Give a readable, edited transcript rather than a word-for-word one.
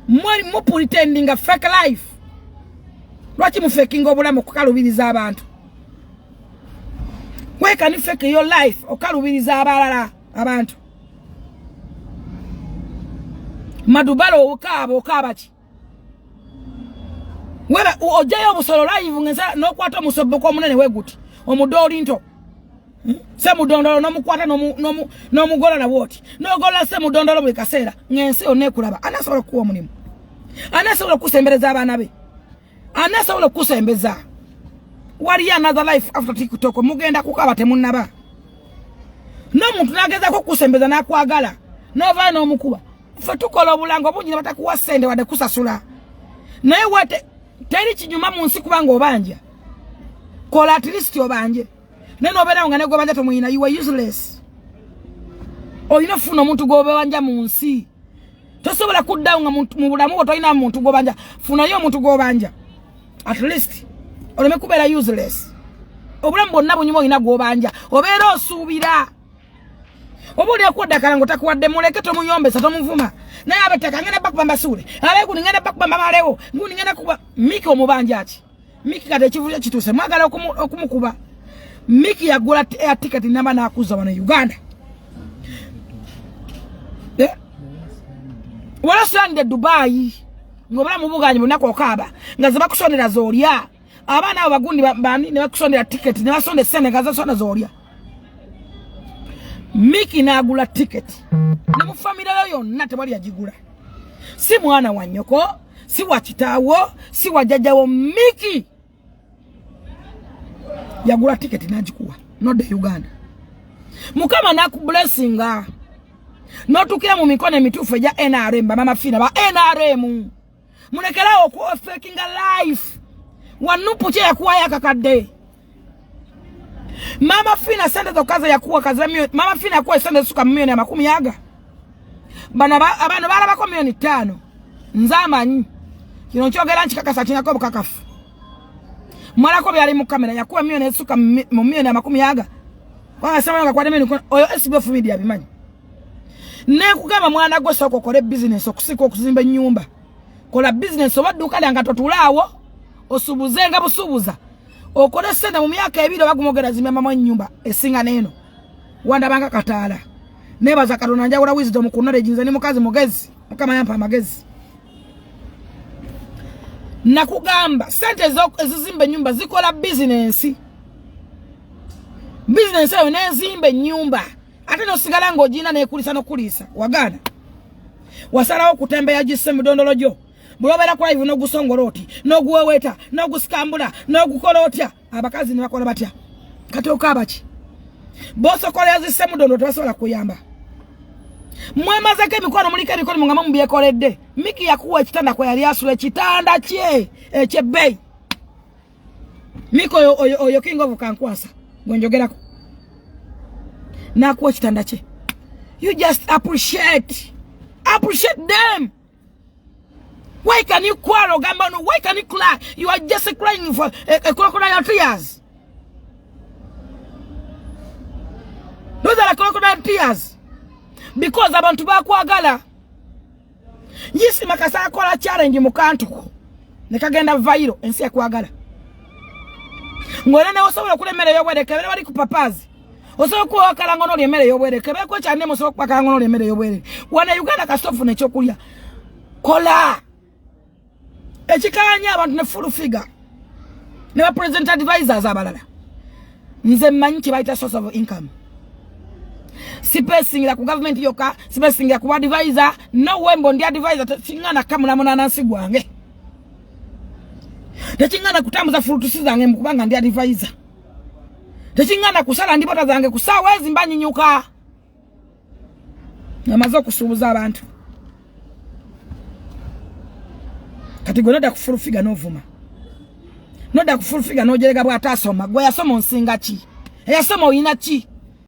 Mwali mu pretending a fake life. Lwaki mu faking obulamu kukalubiriza abantu? Why can you fake your life okalubiriza abalala abantu? Madubarah okaba ki? Weba ojayo Omusolo live ngenza nokwata Omusoboko omunene weguti. Omudoli nto. Se mudondolo nomukwata nomugola na woti. Nogola se mudondolo bwe kaseera ngensi onekulaba. Anasobola kuwa omulimu. Anasobola kusembereza abana be. Anasobola kusembeza. Wali another life after TikTok mugenda kukaba temunnaba. No muntu nageza ko kusembeza nakwagala. Nova no mukuba. Fe tukola obulango bungi batakuwa sende wade kusasula. Naye wate teri kinyuma mu nsi kubanga obanja. Kola at least obanje. Neno obera nga ne gobanja tomuyina you are useless. Oyina funa omuntu gobanja mu nsi. Tosobola kuddawo nga mu bulamu otoyina muntu gobanja. Funa yo omuntu gobanja. At least oleme kubeera useless. Obulamu bonna bunyuma oyina gobanja. Obeera osuubira. Obuli akwodda kalango takuwadde muleke tomuyombesa tomuvuma. Naye abeteka ngene bakubamba sule. Abe kuningene bakubamba malewo. Nguningene kuba Miki omubanja ati. Miki kade kivulya kituse mwagala okumukuba. Miki yagula air ticket namba na akuza wana Uganda. Wala sande Dubai. Ngobala mubuganye bunako okaba. Ngaze bakusonera zolya. Abana abo bagundi bani ne bakusonera ticket ne basonde sene ngaze sona zolya. Miki naagula ticket. Ne mu family yonna tebali yagigula. Si mwana wa nyoko, si wa kitaawo, si wa jjajjawo. Miki yagula ticket najikuwa. Not the Uganda. Mukama naku blessinga. Notukira mu mikono emitufu ja NRM mama fina ba NRM. Munekerawo ku faking a life. Wanupu che yakuwa yakakadde. Mama fina sende tokaza yakuwa kaza mio. Mama fina yakuwa sende suka milioni ya 10 yaga. Abana bala bako milioni 5. Nzama nyi. Kino nchogera nchi kakasa china kobo kakafu. Mwala ko byali mu kamera yakuwa milioni suka milioni ya 10 yaga. Kwa sema nga kwa demeni oyo SBF media bimanyi. Ne kugamba mwana gwe soko kole business okusiko okuzimba nyumba. Kola business obadduka langa totulawo osubuzenga busubuza. Okole sente mu myaka 2 bagumogera zimya mama nyumba esinga neno. Wanda banga katala. Neba za Katonda njagula wisdom knowledge nze ni mukazi mugezi. Mukama yampa amagezi. Nakugamba sente ezizimbe nyumba zikola business. Business eyo nezimbe nyumba. Ate no sigala ngojina nekulisa no kulisa. Wagana. Wasalawo kutembea jise mudondolo jo. Bulobera kwa hivyo no gusongoroti, no guweweta, no guskambula, no gukolotya. Abakazi ni bakola batya. Kati okabachi. Boso kole yazise mudondo tasobola kuyamba. Mwema zake mikono mulika emikono mungama mubyekoledde. Miki yakuwa ekitanda kwa yali asula ekitanda kye ekyebbeyi. Miko oyo king of kankwasa. Gwenjogerako. Nakuwa ekitanda kye. You just appreciate them. Why can you quarrel, Gambano? Why can you cry? You are just crying for a crocodile tears. Those are crocodile tears. Because abantu bakwagala. Yisi makasa akola challenge mu kantuko. Nekagenda viral ensi yakwagala. Ngona ne osobola kulemera yobwere kebere bali kupapazi. Osobola kuwakala ngono lyemere yobwere kebere ko cyane musobola kupaka ngono lyemere yobwere. Wana Uganda kastofu ne kyokulya. Kola. Echikanya abantu ne full figure. Ne ba president advisors abalala. Nze mmanyi kibaita source of income. Sipesingira ku government yoka, sipesingira ku advisor, no wembo ndi advisor chingana kamuna muna nansi gwange. Techingana kutambuza fruits zange mukubanga ndi advisor. Techingana kusala ndibota zange kusawa ezimbanyi nyuka. Namazo kusubuza abantu. Kati gwe noda kufulu figa novuma. Noda kufulu figa nojerega bwa tasoma. Gwe yasoma onsinga ki? Yasoma oyina ki?